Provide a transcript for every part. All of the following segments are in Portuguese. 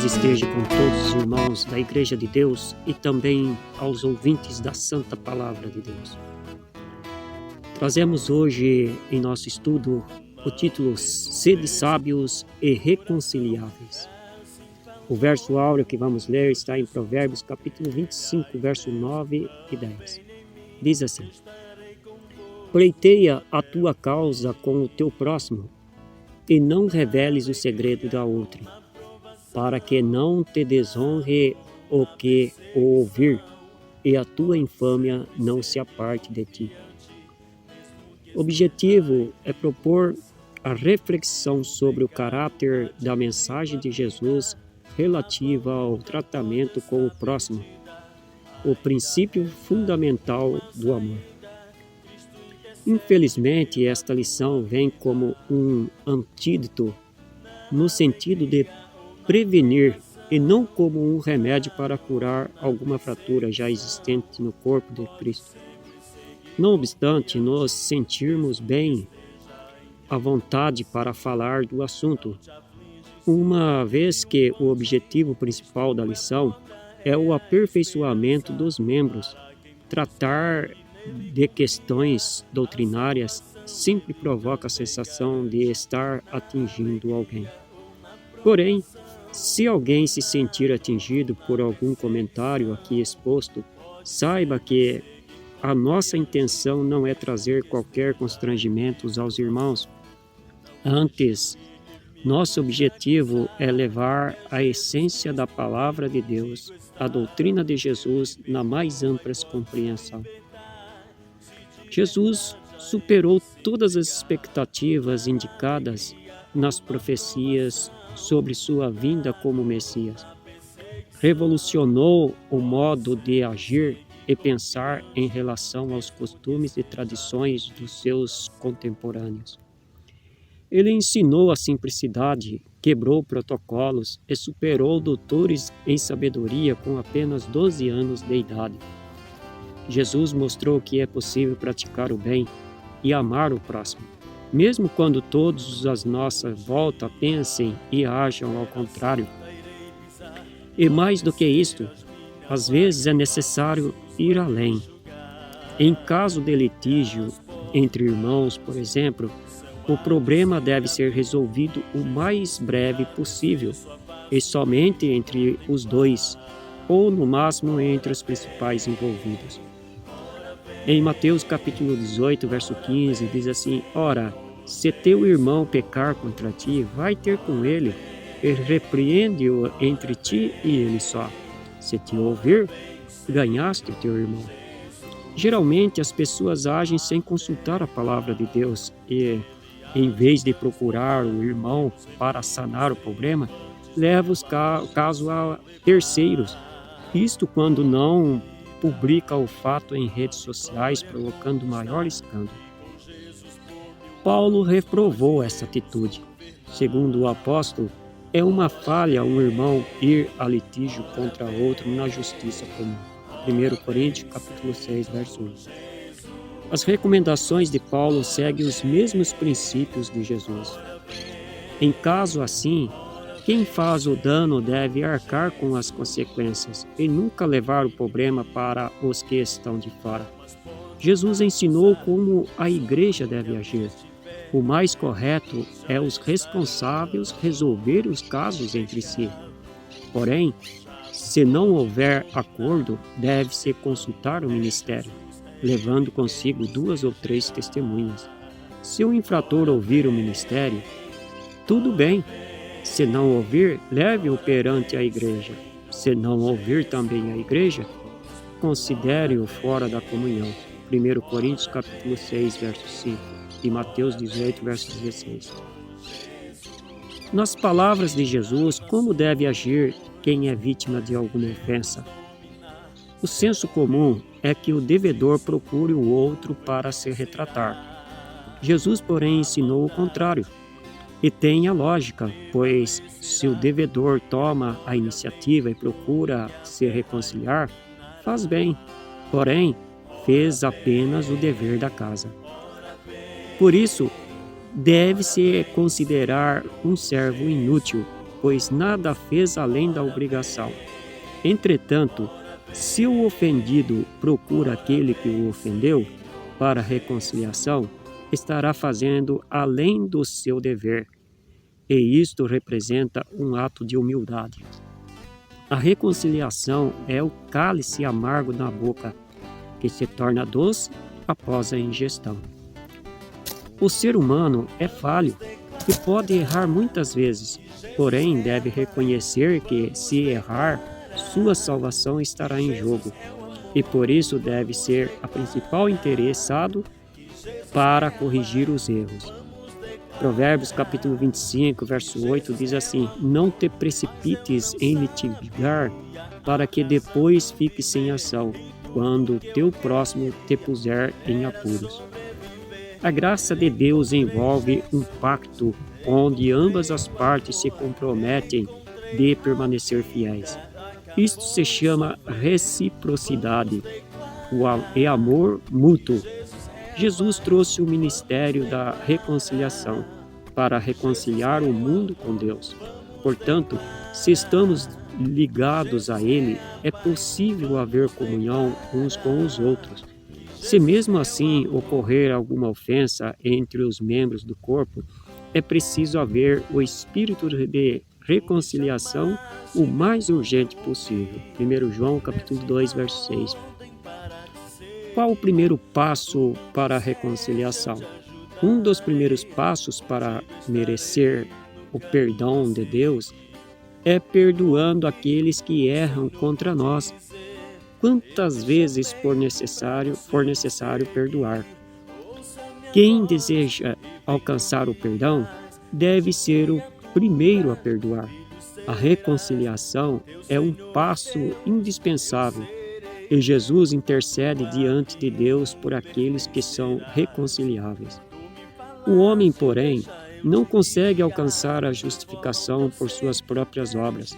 esteja com todos os irmãos da Igreja de Deus e também aos ouvintes da Santa Palavra de Deus. Trazemos hoje em nosso estudo o título Sede Sábios e Reconciliáveis. O verso áureo que vamos ler está em Provérbios capítulo 25, verso 9 e 10. Diz assim: Pleiteia a tua causa com o teu próximo e não reveles o segredo da outra, para que não te desonre o que o ouvir e a tua infâmia não se aparte de ti. O objetivo é propor a reflexão sobre o caráter da mensagem de Jesus relativa ao tratamento com o próximo, o princípio fundamental do amor. Infelizmente, esta lição vem como um antídoto no sentido de prevenir e não como um remédio para curar alguma fratura já existente no corpo de Cristo. Não obstante, nos sentirmos bem à vontade para falar do assunto, uma vez que o objetivo principal da lição é o aperfeiçoamento dos membros. Tratar de questões doutrinárias sempre provoca a sensação de estar atingindo alguém. Porém, se alguém se sentir atingido por algum comentário aqui exposto, saiba que a nossa intenção não é trazer qualquer constrangimento aos irmãos. Antes, nosso objetivo é levar a essência da palavra de Deus, a doutrina de Jesus, na mais ampla compreensão. Jesus superou todas as expectativas indicadas nas profecias sobre sua vinda como Messias. Revolucionou o modo de agir e pensar em relação aos costumes e tradições dos seus contemporâneos. Ele ensinou a simplicidade, quebrou protocolos e superou doutores em sabedoria com apenas 12 anos de idade. Jesus mostrou que é possível praticar o bem e amar o próximo, mesmo quando todos à nossa volta pensem e ajam ao contrário. E mais do que isto, às vezes é necessário ir além. Em caso de litígio entre irmãos, por exemplo, o problema deve ser resolvido o mais breve possível e somente entre os dois, ou no máximo entre os principais envolvidos. Em Mateus capítulo 18, verso 15, diz assim: Ora, se teu irmão pecar contra ti, vai ter com ele e repreende-o entre ti e ele só. Se te ouvir, ganhaste teu irmão. Geralmente as pessoas agem sem consultar a palavra de Deus e, em vez de procurar o irmão para sanar o problema, leva o caso a terceiros. Isto quando não publica o fato em redes sociais, provocando maior escândalo. Paulo reprovou essa atitude. Segundo o apóstolo, é uma falha um irmão ir a litígio contra outro na justiça comum. 1 Coríntios capítulo 6, verso 1. As recomendações de Paulo seguem os mesmos princípios de Jesus. Em caso assim, quem faz o dano deve arcar com as consequências e nunca levar o problema para os que estão de fora. Jesus ensinou como a igreja deve agir. O mais correto é os responsáveis resolver os casos entre si. Porém, se não houver acordo, deve-se consultar o ministério, levando consigo 2 ou 3 testemunhas. Se o infrator ouvir o ministério, tudo bem. Se não ouvir, leve-o perante a igreja. Se não ouvir também a igreja, considere-o fora da comunhão. 1 Coríntios capítulo 6, verso 5 e Mateus 18, verso 16. Nas palavras de Jesus, como deve agir quem é vítima de alguma ofensa? O senso comum é que o devedor procure o outro para se retratar. Jesus, porém, ensinou o contrário. E tem a lógica, pois se o devedor toma a iniciativa e procura se reconciliar, faz bem, porém, fez apenas o dever da casa. Por isso, deve-se considerar um servo inútil, pois nada fez além da obrigação. Entretanto, se o ofendido procura aquele que o ofendeu para reconciliação, estará fazendo além do seu dever, e isto representa um ato de humildade. A reconciliação é o cálice amargo na boca, que se torna doce após a ingestão. O ser humano é falho e pode errar muitas vezes, porém deve reconhecer que, se errar, sua salvação estará em jogo, e por isso deve ser a principal interessado para corrigir os erros. Provérbios capítulo 25, verso 8 diz assim: não te precipites em litigar, para que depois fiques sem ação, quando teu próximo te puser em apuros. A graça de Deus envolve um pacto onde ambas as partes se comprometem de permanecer fiéis. Isto se chama reciprocidade e amor mútuo. Jesus trouxe o ministério da reconciliação para reconciliar o mundo com Deus. Portanto, se estamos ligados a Ele, é possível haver comunhão uns com os outros. Se mesmo assim ocorrer alguma ofensa entre os membros do corpo, é preciso haver o espírito de reconciliação o mais urgente possível. 1 João capítulo 2, verso 6. Qual o primeiro passo para a reconciliação? Um dos primeiros passos para merecer o perdão de Deus é perdoando aqueles que erram contra nós. Quantas vezes for necessário perdoar. Quem deseja alcançar o perdão deve ser o primeiro a perdoar. A reconciliação é um passo indispensável e Jesus intercede diante de Deus por aqueles que são reconciliáveis. O homem, porém, não consegue alcançar a justificação por suas próprias obras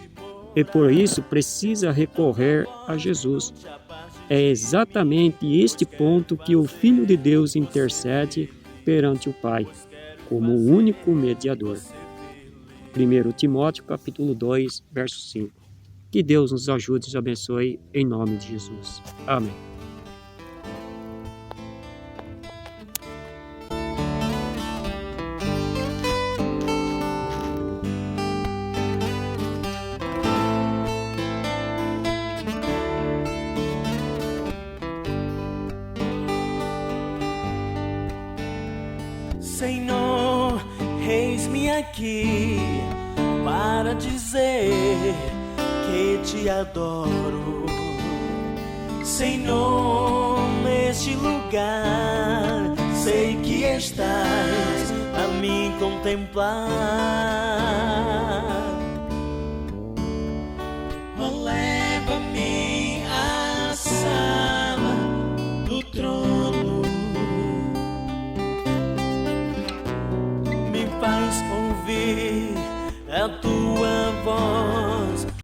e por isso precisa recorrer a Jesus. É exatamente este ponto que o Filho de Deus intercede perante o Pai, como o único mediador. 1 Timóteo capítulo 2, verso 5. Que Deus nos ajude e nos abençoe em nome de Jesus. Amém. Senhor, eis-me aqui para dizer que te adoro. Senhor, neste lugar, sei que estás a me contemplar. Oh, leva-me à sala do trono, me faz ouvir a tua voz.